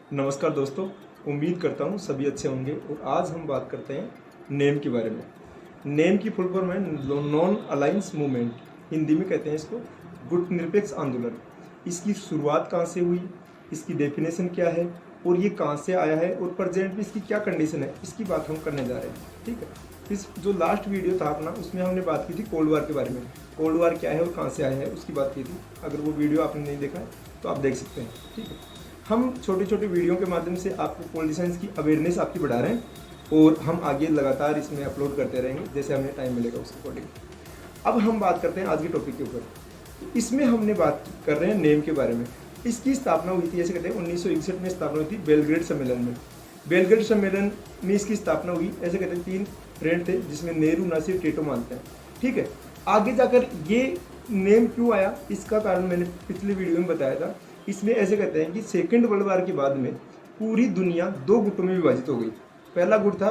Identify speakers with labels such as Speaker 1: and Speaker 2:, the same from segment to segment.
Speaker 1: नमस्कार दोस्तों, उम्मीद करता हूँ सभी अच्छे होंगे। और आज हम बात करते हैं नेम के बारे में। नेम की फुल फॉर्म है नॉन अलाइंस मूवमेंट, हिंदी में कहते हैं इसको गुटनिरपेक्ष आंदोलन। इसकी शुरुआत कहाँ से हुई, इसकी डेफिनेशन क्या है और ये कहाँ से आया है और प्रेजेंट में इसकी क्या कंडीशन है, इसकी बात हम करने जा रहे हैं। ठीक है, इस जो लास्ट वीडियो था अपना, उसमें हमने बात की थी कोल्ड वार के बारे में। कोल्ड वार क्या है और कहाँ से आया है उसकी बात की थी। अगर वो वीडियो आपने नहीं देखा है तो आप देख सकते हैं। ठीक है, हम छोटे छोटे वीडियो के माध्यम से आपको पॉलिटिकल साइंस की अवेयरनेस आपकी बढ़ा रहे हैं और हम आगे लगातार इसमें अपलोड करते रहेंगे जैसे हमें टाइम मिलेगा उसके अकॉर्डिंग। अब हम बात करते हैं आज के टॉपिक के ऊपर। इसमें हमने बात कर रहे हैं नेम के बारे में। इसकी स्थापना हुई थी, ऐसे कहते हैं 1961 में स्थापना हुई थी बेलग्रेड सम्मेलन में। बेलग्रेड सम्मेलन में इसकी स्थापना हुई, ऐसे कहते हैं 3 फ्रेंड थे जिसमें नेहरू, नासिर, टिटो मानते हैं। ठीक है, आगे जाकर ये नेम क्यों आया इसका कारण मैंने पिछले वीडियो में बताया था। इसमें ऐसे कहते हैं कि सेकेंड वर्ल्ड वार के बाद में पूरी दुनिया 2 गुटों में विभाजित हो गई। पहला गुट था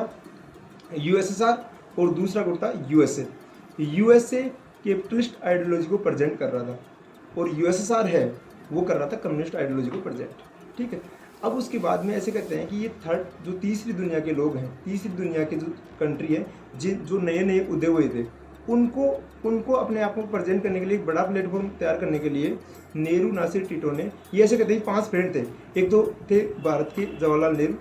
Speaker 1: यूएसएसआर और दूसरा गुट था यूएसए। यूएसए कैपिटलिस्ट आइडियोलॉजी को प्रेजेंट कर रहा था और यूएसएसआर है वो कर रहा था कम्युनिस्ट आइडियोलॉजी को प्रेजेंट। ठीक है, अब उसके बाद में ऐसे कहते हैं कि ये थर्ड जो तीसरी दुनिया के लोग हैं, तीसरी दुनिया के जो कंट्री है जो नए नए उदय हुए थे, उनको अपने आप को प्रेजेंट करने के लिए एक बड़ा प्लेटफॉर्म तैयार करने के लिए नेहरू, नासिर, टिटो ने, ये ऐसे कहते हैं 5 फ्रेंड थे। एक तो थे भारत के जवाहरलाल नेहरू।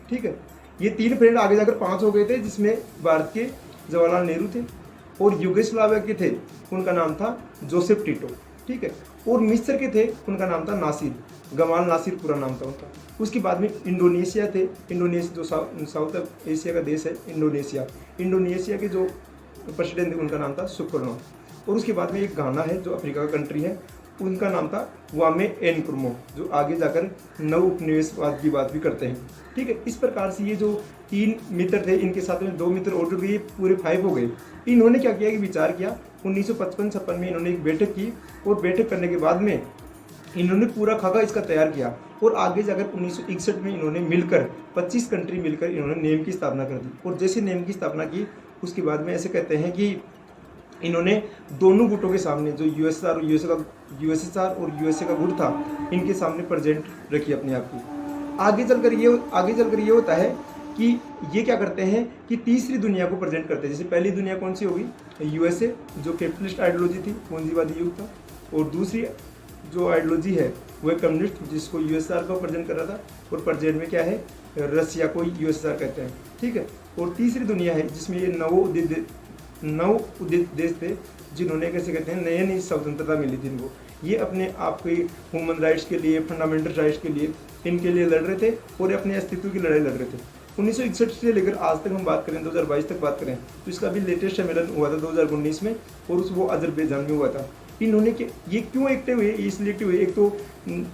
Speaker 1: ठीक है, ये 3 फ्रेंड आगे जाकर 5 हो गए थे जिसमें भारत के जवाहरलाल नेहरू थे और युगोस्लाविया के थे, उनका नाम था जोसेफ टिटो। ठीक है, और मिस्र के थे, उनका नाम था नासिर, गमाल नासिर पूरा नाम था उनका। उसके बाद में इंडोनेशिया थे, इंडोनेशिया जो साउथ एशिया का देश है इंडोनेशिया के जो प्रेसिडेंट थे उनका नाम था सुकर्नो। और उसके बाद में एक घाना है जो अफ्रीका का कंट्री है, उनका नाम था वामे एनक्रुमो, जो आगे जाकर नव उपनिवेशवाद की बात भी करते हैं। ठीक है, इस प्रकार से ये जो 3 मित्र थे, इनके साथ में 2 मित्र और जुड़ गए, पूरे 5 हो गए। इन्होंने क्या किया कि विचार किया, 1955-56 में इन्होंने एक बैठक की और बैठक करने के बाद में इन्होंने पूरा खाका इसका तैयार किया और आगे जाकर 1961 में इन्होंने मिलकर 25 कंट्री मिलकर इन्होंने नेम की स्थापना कर दी। और जैसे नेम की स्थापना की उसके बाद में ऐसे कहते हैं कि इन्होंने दोनों गुटों के सामने जो यूएसएसआर और यूएसए का गुट था, इनके सामने प्रेजेंट रखी अपने आप की। आगे चलकर ये होता है कि ये क्या करते हैं कि तीसरी दुनिया को प्रेजेंट करते हैं। जैसे पहली दुनिया कौन सी होगी, यूएसए जो कैपिटलिस्ट आइडियोलॉजी थी, पूंजीवादी युग था, और दूसरी जो आइडियोलॉजी है वो कम्युनिस्ट जिसको यूएसआर को प्रेजेंट कर रहा था, और प्रेजेंट में क्या है, रसिया को यूएसआर कहते हैं। ठीक है, और तीसरी दुनिया है जिसमें ये नव उदित देश थे जिन्होंने कैसे कहते हैं नई स्वतंत्रता मिली थी इनको। ये अपने आप के ह्यूमन राइट्स के लिए, फंडामेंटल राइट्स के लिए, इनके लिए लड़ रहे थे और अपने अस्तित्व की लड़ाई लड़ रहे थे। 1961 से लेकर आज तक हम बात करें, 2022 तक बात करें, तो इसका भी लेटेस्ट सम्मेलन हुआ था 2019 में और वो अजरबैजान में हुआ था। इन्होंने ये क्यों एक्टिव हुए, इसलिए एक्टिव हुए, एक तो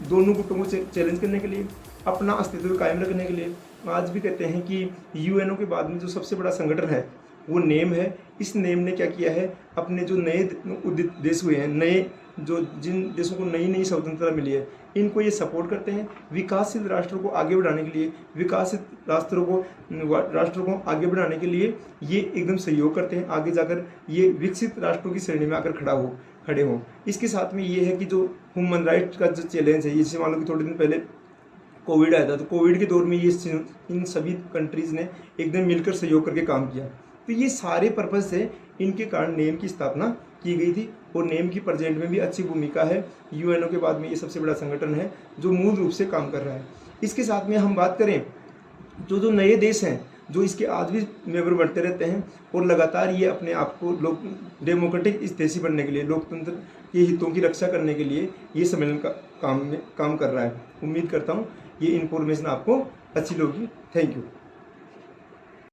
Speaker 1: दोनों गुटों को चैलेंज करने के लिए, अपना अस्तित्व कायम रखने के लिए। आज भी कहते हैं कि यूएनओ के बाद में जो सबसे बड़ा संगठन है वो नेम है। इस नेम ने क्या किया है, अपने जो नए उदित देश हुए हैं, नए जो जिन देशों को नई स्वतंत्रता मिली है, इनको ये सपोर्ट करते हैं। विकासशील राष्ट्रों को आगे बढ़ाने के लिए, विकासित राष्ट्रों को आगे बढ़ाने के लिए ये एकदम सहयोग करते हैं। आगे जाकर ये विकसित राष्ट्रों की श्रेणी में आकर खड़े हों। इसके साथ में ये है कि जो ह्यूमन राइट्स का जो चैलेंज है, जैसे मान लो कि थोड़े दिन पहले कोविड आया था, तो कोविड के दौर में ये इन सभी कंट्रीज़ ने एकदम मिलकर सहयोग करके काम किया। तो ये सारे पर्पज़ से इनके कारण नेम की स्थापना की गई थी और नेम की प्रेजेंट में भी अच्छी भूमिका है। यूएनओ के बाद में ये सबसे बड़ा संगठन है जो मूल रूप से काम कर रहा है। इसके साथ में हम बात करें जो नए देश हैं जो इसके आज भी मेंबर बढ़ते रहते हैं और लगातार ये अपने आप को डेमोक्रेटिक देशी बनने के लिए, लोकतंत्र के हितों की रक्षा करने के लिए ये सम्मेलन का काम कर रहा है। उम्मीद करता हूँ ये इन्फॉर्मेशन आपको अच्छी लगी। Thank you.